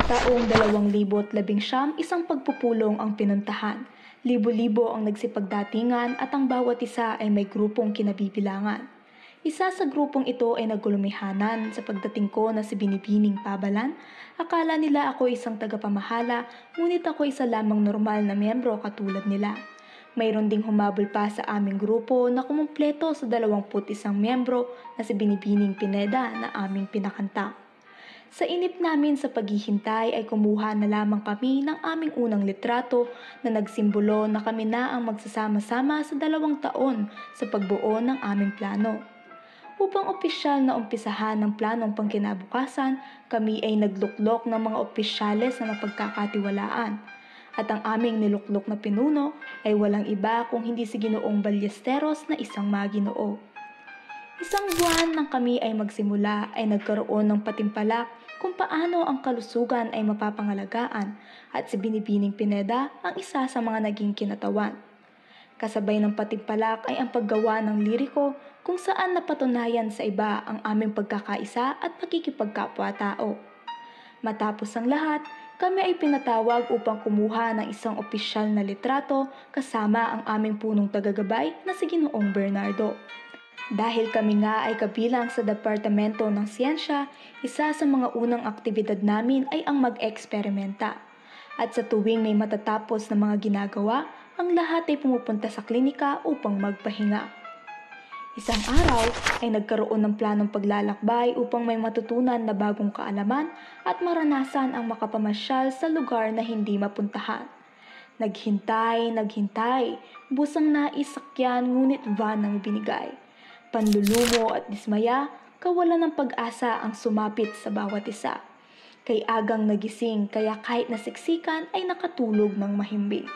Taong 2019, isang pagpupulong ang pinuntahan. Libo-libo ang nagsipagdatingan at ang bawat isa ay may grupong kinabibilangan. Isa sa grupong ito ay nagulumihanan sa pagdating ko na si Binibining Pabalan. Akala nila ako isang tagapamahala, ngunit ako isa lamang normal na miyembro katulad nila. Mayroon ding humabol pa sa aming grupo na kumumpleto sa 21 miyembro na si Binibining Pineda na aming pinakanta. Sa inip namin sa paghihintay ay kumuha na lamang kami ng aming unang litrato na nagsimbolo na kami na ang magsasama-sama sa 2 taon sa pagbuo ng aming plano. Upang opisyal na umpisahan ng planong pangkinabukasan, kami ay nagluklok ng mga opisyales na mapagkakatiwalaan. At ang aming niluklok na pinuno ay walang iba kung hindi si Ginoong Ballesteros na isang maginoo. Isang buwan nang kami ay magsimula ay nagkaroon ng patimpalak kung paano ang kalusugan ay mapapangalagaan at si Binibining Pineda ang isa sa mga naging kinatawan. Kasabay ng patimpalak ay ang paggawa ng liriko kung saan napatunayan sa iba ang aming pagkakaisa at pagkikipagkapwa-tao. Matapos ang lahat, kami ay pinatawag upang kumuha ng isang opisyal na litrato kasama ang aming punong tagagabay na si Ginoong Bernardo. Dahil kami nga ay kabilang sa Departamento ng Siyensya, isa sa mga unang aktibidad namin ay ang mag-eksperimenta. At sa tuwing may matatapos na mga ginagawa, ang lahat ay pumupunta sa klinika upang magpahinga. Isang araw ay nagkaroon ng planong paglalakbay upang may matutunan na bagong kaalaman at maranasan ang makapamasyal sa lugar na hindi mapuntahan. Naghintay, busang naisakyan ngunit van ang binigay. Panlulumo at dismaya, kawalan ng pag-asa ang sumapit sa bawat isa. Kay agang nagising kaya kahit nasiksikan ay nakatulog ng mahimbing.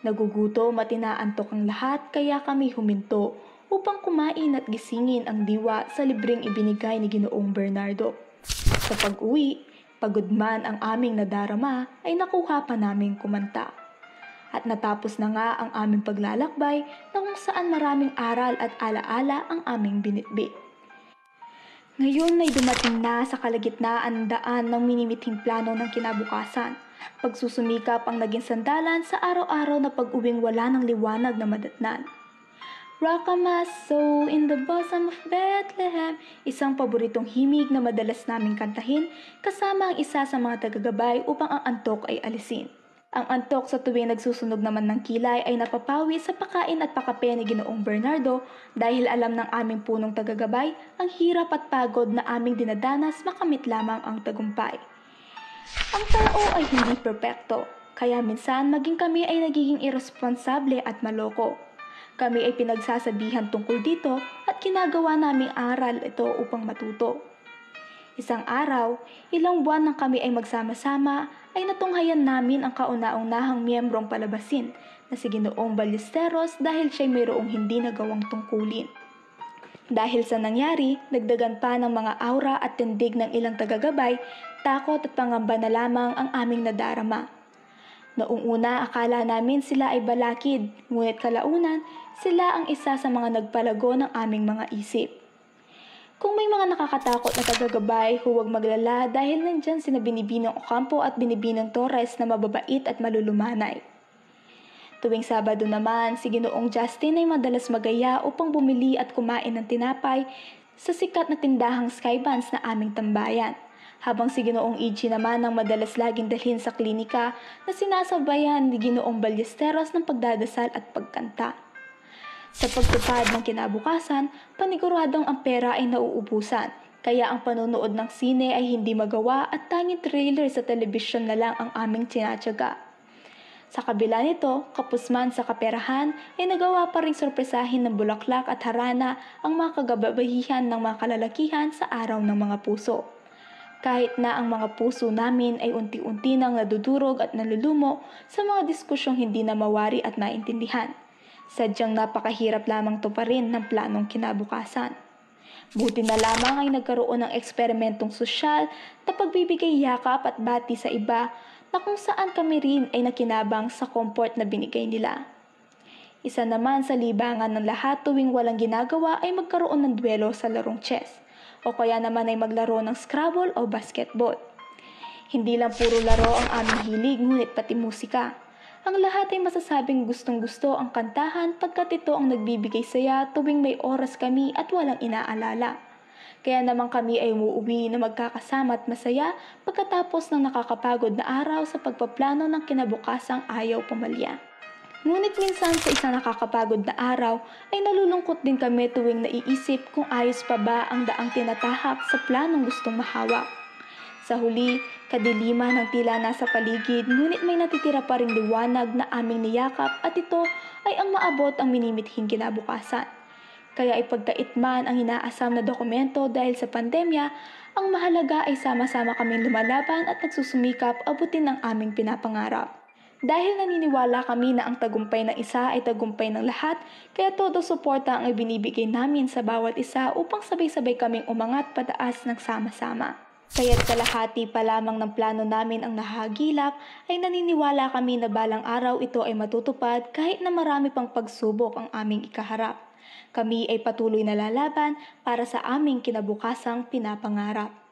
Nagugutom at inaantok ang lahat kaya kami huminto upang kumain at gisingin ang diwa sa libreng ibinigay ni Ginoong Bernardo. Sa pag-uwi, pagod man ang aming nadarama ay nakuha pa naming kumanta. At natapos na nga ang aming paglalakbay na kung saan maraming aral at alaala ang aming binitbit. Ngayon ay dumating na sa kalagitnaan ng daan ng minimithing plano ng kinabukasan. Pagsusumikap ang naging sandalan sa araw-araw na pag-uwing wala ng liwanag na madatnan. Rock my soul in the bosom of Bethlehem, isang paboritong himig na madalas naming kantahin kasama ang isa sa mga tagagabay upang ang antok ay alisin. Ang antok sa tuwing nagsusunog naman ng kilay ay napapawi sa pakain at pakape ni Ginoong Bernardo dahil alam ng aming punong tagagabay ang hirap at pagod na aming dinadanas makamit lamang ang tagumpay. Ang tao ay hindi perpekto, kaya minsan maging kami ay nagiging irresponsable at maloko. Kami ay pinagsasabihan tungkol dito at ginagawa naming aral ito upang matuto. Isang araw, ilang buwan nang kami ay magsama-sama, ay natunghayan namin ang kauna-unahang miyembrong palabasin na si Ginoong Ballesteros dahil siya'y mayroong hindi nagawang tungkulin. Dahil sa nangyari, dagdagan pa ng mga aura at tindig ng ilang tagagabay, takot at pangamba na lamang ang aming nadarama. Noong una, akala namin sila ay balakid, ngunit kalaunan, sila ang isa sa mga nagpalago ng aming mga isip. Kung may mga nakakatakot na tagagabay, huwag maglala dahil nandyan sina Binibinong Ocampo at Binibinong Torres na mababait at malulumanay. Tuwing Sabado naman, si Ginoong Justin ay madalas magaya upang bumili at kumain ng tinapay sa sikat na tindahang Skybands na aming tambayan. Habang si Ginoong E.G. naman ang madalas laging dalhin sa klinika na sinasabayan ni Ginoong Ballesteros ng pagdadasal at pagkanta. Sa pagtupad ng kinabukasan, paniguradong ang pera ay nauubusan, kaya ang panonood ng sine ay hindi magawa at tanging trailer sa telebisyon na lang ang aming tinatyaga. Sa kabila nito, kapos man sa kaperahan, ay nagawa pa ring sorpresahin ng bulaklak at harana ang mga kagababahihan ng mga kalalakihan sa araw ng mga puso. Kahit na ang mga puso namin ay unti-unti nang nadudurog at nalulumo sa mga diskusyong hindi na mawari at maintindihan. Sadyang napakahirap lamang tuparin ng planong kinabukasan. Buti na lamang ay nagkaroon ng eksperimentong sosyal na pagbibigay yakap at bati sa iba na kung saan kami rin ay nakinabang sa comfort na binigay nila. Isa naman sa libangan ng lahat tuwing walang ginagawa ay magkaroon ng duelo sa larong chess o kaya naman ay maglaro ng Scrabble o basketball. Hindi lang puro laro ang aming hilig, ngunit pati musika. Ang lahat ay masasabing gustong-gusto ang kantahan pagkat ito ang nagbibigay saya tuwing may oras kami at walang inaalala. Kaya naman kami ay umuwi na magkakasama at masaya pagkatapos ng nakakapagod na araw sa pagpaplano ng kinabukasang ayaw pumalya. Ngunit minsan sa isang nakakapagod na araw ay nalulungkot din kami tuwing naiisip kung ayos pa ba ang daang tinatahak sa planong gustong mahawak. Sa huli, kadiliman ng tila nasa paligid ngunit may natitira pa ring liwanag na aming niyakap at ito ay ang maabot ang minimithing kinabukasan. Kaya ipagkait man ang inaasam na dokumento dahil sa pandemya, ang mahalaga ay sama-sama kaming lumalaban at nagsusumikap abutin ang aming pinapangarap. Dahil naniniwala kami na ang tagumpay ng isa ay tagumpay ng lahat, kaya todo suporta ang ibinibigay namin sa bawat isa upang sabay-sabay kaming umangat pataas ng sama-sama. Kaya't kalahati pa lamang ng plano namin ang nahahagilap, ay naniniwala kami na balang araw ito ay matutupad kahit na marami pang pagsubok ang aming ikaharap. Kami ay patuloy na lalaban para sa aming kinabukasang pinapangarap.